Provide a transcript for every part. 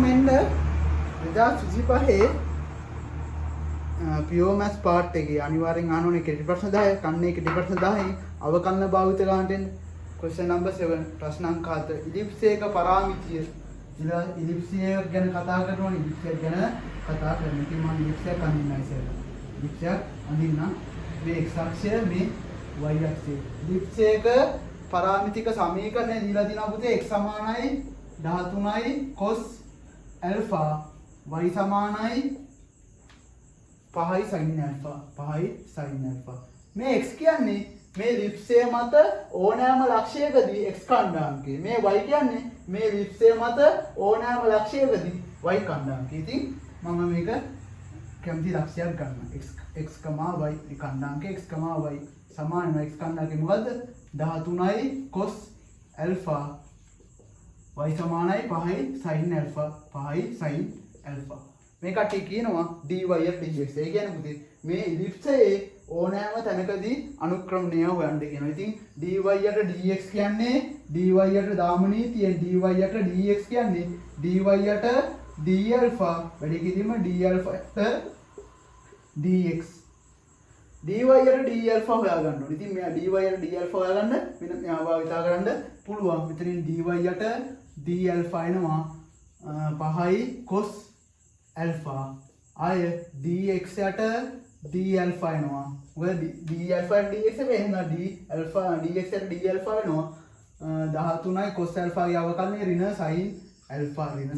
මෙන්න 2025 pure maths part එකේ අනිවාර්යෙන් අහන්න ඕනේ කෙටි ප්‍රශ්න 10 කන්නේ කෙටි ප්‍රශ්න 10 අවකලන භාවිත ගන්නට එන්න question number 7 ප්‍රශ්න අංක 7 ellipse එක පරාමිතිය ellipse එක ගැන කතා කරනවා ellipse එක ගැන කතා කරනවා ඉතින් මම ellipse එක අඳින්නයි ඉතින් ellipse එක අඳින්න මේ x අක්ෂය මේ y අක්ෂය ellipse එක පරාමිතික සමීකරණය දීලා දිනවා පුතේ x සමානයි 13යි cos alpha y සමානයි 5යි sin alpha 5යි sin alpha මේ x කියන්නේ මේ ellipse මත ඕනෑම ලක්ෂයකදී x කණ්ඩායමකේ මේ y කියන්නේ මේ ellipse මත ඕනෑම ලක්ෂයකදී y කණ්ඩායමකේ ඉතින් මම මේක කැමති ලක්ෂයක් ගන්නවා x y කණ්ඩායමකේ x y සමාන x කණ්ඩායමකේ මොකද්ද 13යි cos alpha y සමානයි 5යි sin alpha 5යි sin alpha මේ කට්ටිය කියනවා dy dx ඒ කියන්නේ පුතේ මේ ellipse ඕනෑම තැනකදී අනුක්‍රමණය හොයන්න කියනවා. ඉතින් dy dx කියන්නේ dy දාමනී තියෙන dy dx කියන්නේ dy d alpha වැඩි කිරීම d alpha dx dy d alpha හොයා ගන්න ඕනේ. ඉතින් මෙයා dy d alpha හොයා ගන්න මෙන්න මෙයා භාවිතා කරන්න පුළුවන්. මෙතනින් dy d alpha එනවා 5යි cos alpha ආය dx යට d alpha එනවා. ඔය d alpha dx එක එහෙනම් d alpha dx යට d alpha වෙනවා 13යි cos alpha ගේ අවකලනය ඍණ sin alpha එන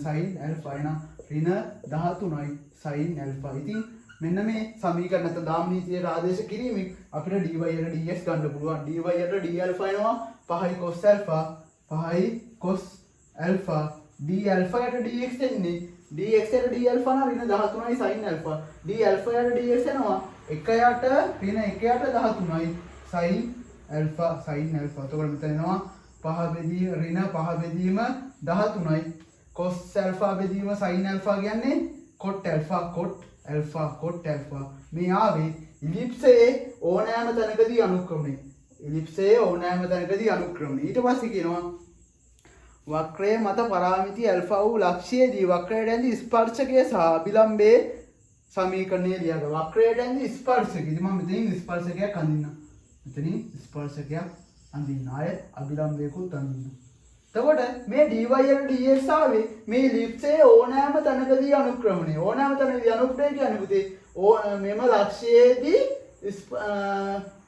ඍණ 13යි sin alpha. ඉතින් මෙන්න මේ සමීකරණ නැත්නම් දාමනීතියට ආදේශ කිරීමෙන් අපිට dy යට dx ගන්න පුළුවන්. dy යට d alpha එනවා 5යි cos alpha 5යි cos alpha d alpha යට dx එන්නේ dx යට d alpha නම් ඍණ 13යි sin alpha d alpha යට dx එනවා 1 යට ඍණ 1 යට 13යි sin alpha එතකොට මෙතන එනවා 5 බෙදීම ඍණ 5 බෙදීම 13යි cos alpha බෙදීම sin alpha කියන්නේ cot alpha මේ ආවේ ellipse ඕනෑම තැනකදී අනුක්‍රමණය ඊට පස්සේ කියනවා වක්‍රය මත පරාමිති ඇල්ෆා වූ ලක්ෂයේදී වක්‍රයට ඇඳි ස්පර්ශකය සහ අභිලම්බයේ සමීකරණය ලියා ගන්න. වක්‍රයට ඇඳි ස්පර්ශකය. ඉතින් මම මෙතනින් ස්පර්ශකයක් අඳින්නම්. ආය අභිලම්බයකුත් අඳින්න. එතකොට මේ dy යට dx ආවේ මේ ellipse ඕනෑම තැනකදී අනුක්‍රමණය. ඕනෑම තැනකදී අනුක්‍රමණය කියන්නේ පුතේ මෙම ලක්ෂයේදී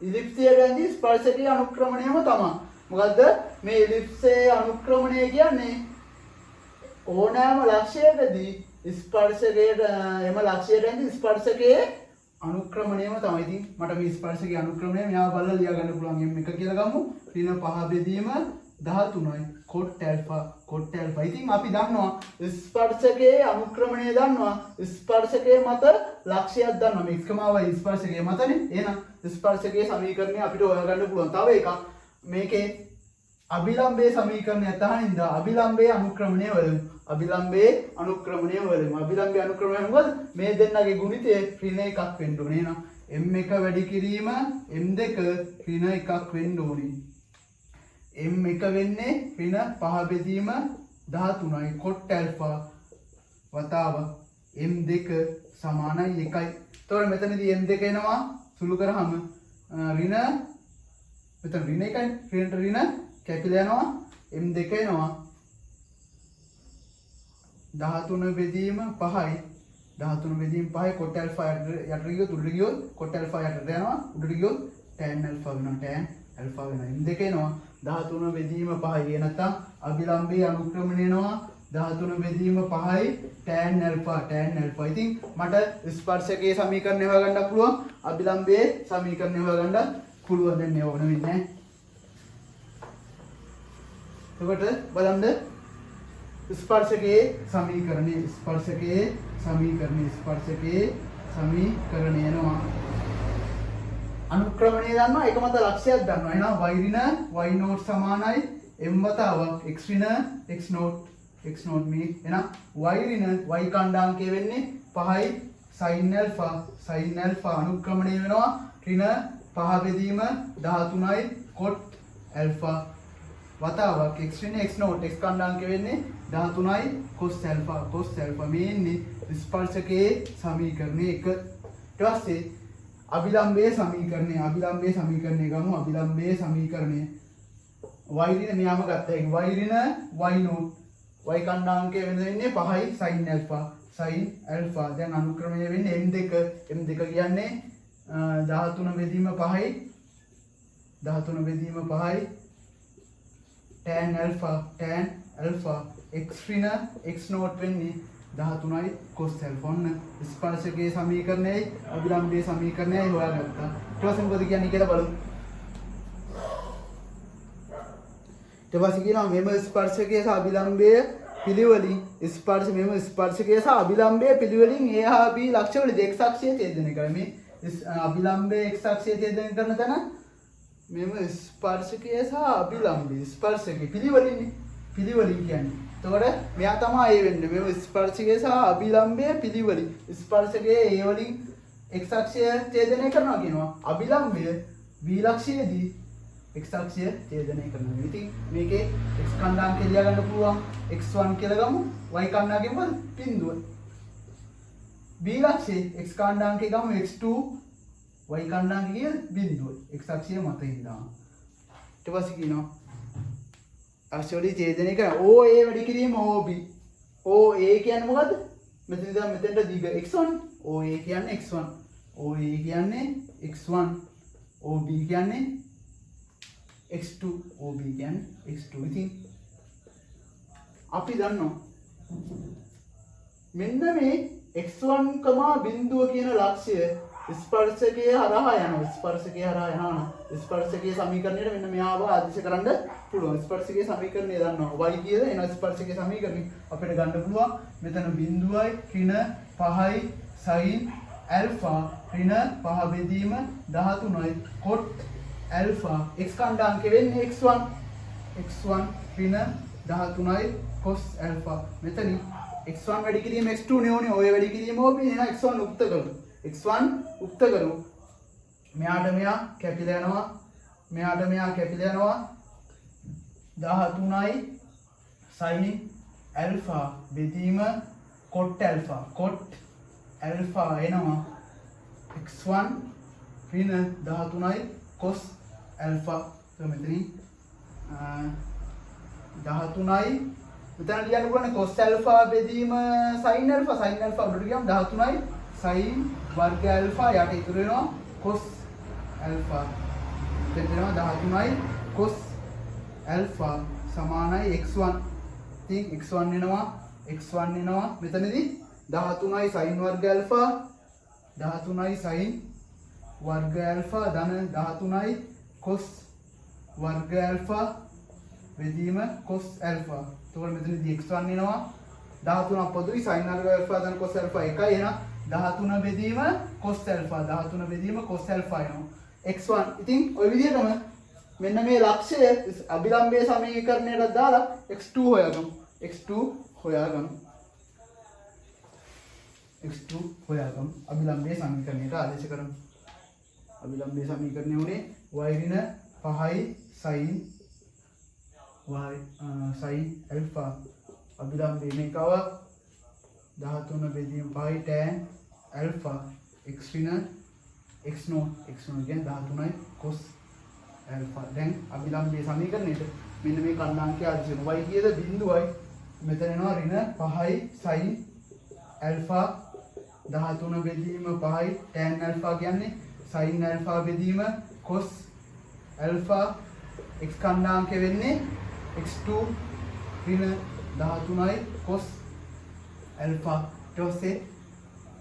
ellipse යට ඇඳි ස්පර්ශකයේ අනුක්‍රමණයම තමයි. මොකද්ද මේ ellipse අනුක්‍රමණය කියන්නේ ඕනෑම ලක්ෂයකදී ස්පර්ශකයට එම ලක්ෂයට ඇඳි ස්පර්ශකයේ අනුක්‍රමණයම තමයි. ඉතින් මට මේ ස්පර්ශකයේ අනුක්‍රමණය මෙයාව බලලා ලියා ගන්න පුළුවන් m1 කියලා ගමු. ඍණ 5 බෙදීම 13යි cot alpha. ඉතින් අපි දන්නවා ස්පර්ශකයේ අනුක්‍රමණය දන්නවා. ස්පර්ශකයේ මත ලක්ෂයක් දන්නවා. මේ x, y ස්පර්ශකයේ මතනේ. එහෙනම් ස්පර්ශකයේ සමීකරණය අපිට හොයාගන්න පුළුවන්. තව එකක් මේකේ අභිලම්බයේ සමීකරණය තහනින්ද අභිලම්බයේ අනුක්‍රමණය වලමු. අභිලම්බයේ අනුක්‍රමණය මොකද මේ දෙන්නගේ ගුණිතය ඍණ එකක් වෙන්න ඕනේ. එහෙනම් m1 වැඩි කිරීම m2 ඍණ එකක් වෙන්න ඕනේ. m1 වෙන්නේ ඍණ 5 බෙදීම 13යි cot alpha වතාව m2 සමානයි 1යි. එතකොට මෙතනදී m2 එනවා සුළු කරාම ඍණ මෙතන ඍණ 1යි ඍණ කැපිලා යනවා m2 එනවා 13 බෙදීම 5යි 13 බෙදීම 5යි cot alpha යට ගියොත් උඩට ගියොත් cot alpha යට යනවා උඩට ගියොත් tan alpha වෙනවා m2 එනවා 13 බෙදීම 5යි ඒ නැත්තම් අභිලම්බයේ අනුක්‍රමණය එනවා 13 බෙදීම 5යි tan alpha. ඉතින් මට ස්පර්ශකයේ සමීකරණය හොයාගන්න පුළුවන් අභිලම්බයේ සමීකරණය හොයාගන්න පුළුවන් දැන් ඕන වෙන්නේ නැහැ. එතකොට බලන්න ස්පර්ශකයේ සමීකරණය එනවා අනුක්‍රමණය දන්නවා එක මත ලක්ෂයක් දන්නවා. එහෙනම් y ඍණ y නෝට් සමානයි m වතාවක් x ඍණ x නෝට් මේ එහෙනම් y ඍණ y කණ්ඩායමකේ වෙන්නේ 5යි sin alpha අනුක්‍රමණය වෙනවා ඍණ 5 බෙදීම 13යි cot alpha වතාවක් x ඍණ x නෝට් x කණ්ඩාංක වෙන්නේ 13යි cos alpha මේ ඉන්නේ ස්පර්ශකයේ සමීකරණය 1. ඊට පස්සේ අභිලම්බයේ සමීකරණය ගමු. අභිලම්බයේ සමීකරණය y ඍණ මෙයාම ගත්තා. y ඍණ y නෝට් y කණ්ඩාංකය වෙන්නේ 5යි sin alpha දැන් අනුක්‍රමණය වෙන්නේ m2 කියන්නේ 13 බෙදීම 5යි tan alpha x ඍණ x නෝට් වෙන්නේ 13යි cos alpha. ඔන්න ස්පර්ශකයේ සමීකරණයයි අභිලම්බයේ සමීකරණයයි හොයාගත්තා. ඊට පස්සේ මොකද කියන්නේ කියලා බලමු. ඊට පස්සේ කියනවා මෙම ස්පර්ශකයේ සහ අභිලම්බයේ පිළිවෙලින් මෙම ස්පර්ශකයේ සහ අභිලම්බයේ පිළිවෙලින් a හා b ලක්ෂවලදී x අක්ෂයේ ඡේදනය කරයි. මේ අභිලම්බයේ x අක්ෂයේ ඡේදනය කරන තැන මෙම ස්පර්ශකයේ සහ අභිලම්බයේ ස්පර්ශකයේ පිළිවෙලින් කියන්නේ. එතකොට මෙයා තමයි ඒ වෙන්නේ. මෙම ස්පර්ශකයේ සහ අභිලම්බයේ පිළිවෙලින් ස්පර්ශකයේ a වලින් x අක්ෂය ඡේදනය කරනවා කියනවා. අභිලම්බය b ලක්ෂයේදී x අක්ෂය ඡේදනය කරනවා. ඉතින් මේකේ x කණ්ඩාංකය ලියා ගන්න පුළුවන්. x1 කියලා ගමු. y කණ්ඩාංකය මොකද? බිඳුව. b ලක්ෂයේ x කණ්ඩාංකය ගමු x2 y කණ්ඩාංකය කිය බිඳුව. x අක්ෂය මත ඉඳලා. ඊට පස්සේ කියනවා අක්ෂවලදී ඡේදනය කරන OA වැඩි කිරීම OB. OA කියන්නේ මොකද්ද? මෙතන ඉඳන් මෙතෙන්ට දිග x1. OA කියන්නේ x1. OA කියන්නේ x1. OB කියන්නේ x2. OB කියන්නේ x2. ඉතින් අපි දන්නවා මෙන්න මේ x1, බිඳුව කියන ලක්ෂය ස්පර්ශකයේ හරහා යනවා. ස්පර්ශකයේ සමීකරණයට මෙන්න මෙයාව ආදේශ කරන්න පුළුවන්. ස්පර්ශකයේ සමීකරණය දන්නවා. y කියලා එන ස්පර්ශකයේ සමීකරණය අපිට ගන්න පුළුවන්. මෙතන බිඳුවයි ඍණ 5යි sin alpha ඍණ 5 බෙදීම 13යි cot alpha x කණ්ඩාංකය වෙන්නේ x1 ඍණ 13යි cos alpha. මෙතනින් x1 වැඩි කිරීම x2 නේ ඕනේ. ඔය වැඩි කිරීම OB නේ. x1 උක්ත කරමු. මෙයාට මෙයා කැපිලා යනවා. 13යි sin alpha බෙදීම cot alpha එනවා x1 ඍණ 13යි cos alpha. මෙතනින් 13යි මෙතන ලියන්න පුළුවන් cos alpha බෙදීම sin alpha උඩට ගියම 13යි sin වර්ග alpha යට ඉතුරු වෙනවා cos alpha. දැන් දෙනවා 13යි cos alpha සමානයි x1. ඉතින් x1 එනවා මෙතනදී 13යි sin වර්ග alpha ධන 13යි cos වර්ග alpha බෙදීම cos alpha. එතකොට මෙතනදී x1 එනවා 13ක් පොදුයි sin වර්ග alpha ධන cos alpha එකයි. එහෙනම් 13 බෙදීම cos alpha එනවා x1. ඉතින් ওই විදිහටම මෙන්න මේ ලක්ෂය අභිලම්බයේ සමීකරණයට දාලා x2 හොයාගමු. අභිලම්බයේ සමීකරණයට ආදේශ කරමු. අභිලම්බයේ සමීකරණය උනේ y ඍණ 5යි sin alpha අභිලම්බයේ මේකව 13 බෙදීම 5යි tan alpha x ඍණ x නෝට් කියන්නේ 13යි cos alpha. දැන් අභිලම්බයේ සමීකරණයට මෙන්න මේ කණ්ඩාංකය ආදේශ කරනවා. y කියද බිඳුවයි මෙතන එනවා ඍණ 5යි sin alpha 13 බෙදීම 5යි tan alpha කියන්නේ sin alpha බෙදීම cos alpha x කණ්ඩාංකය වෙන්නේ x2 ඍණ 13යි cos alpha. ඊට පස්සේ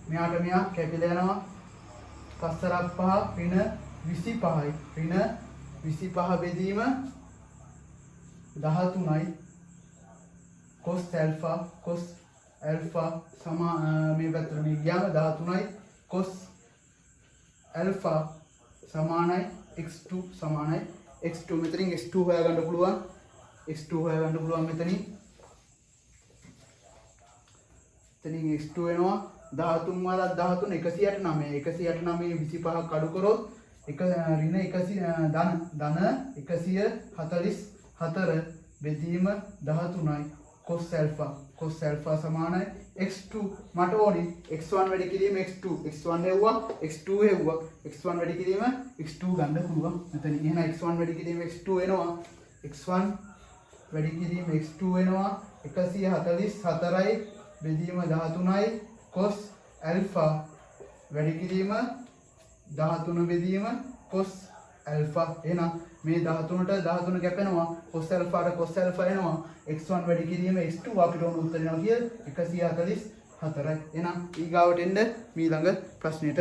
මෙයාට මෙයා කැපිලා යනවා. පස්සරක් 5 ඍණ 25යි ඍණ 25 බෙදීම 13යි cos alpha මේ පැත්තට මේ ගියාම 13යි cos alpha සමානයි x2 මෙතනින් x2 හොයාගන්න පුළුවන්. මෙතනින් x2 වෙනවා 13 වල 13 189 25ක් අඩු කරොත් ඍණ 100 ධන 144 4 බෙදීම 13යි cos alpha. cos alpha සමානයි x2. මට ඕනි x1 වැඩි කිරීම x2. x1 හෙව්වා x2 හෙව්වා. x1 වැඩි කිරීම x2 ගන්න පුළුවන්. මෙතන එහෙනම් x1 වැඩි කිරීම x2 එනවා. x1 වැඩි කිරීම x2 එනවා 144යි බෙදීම 13යි cos alpha වැඩි කිරීම 13 බෙදීම cos alpha. එහෙනම් මේ 13ට 13 කැපෙනවා cos alpha ට cos alpha එනවා x1 වැඩි කිරීම x2 අපිට උණු උත්තර එනවා කියලා 144යි. එහෙනම් ඊගාවට එන්න ඊළඟ ප්‍රශ්නෙට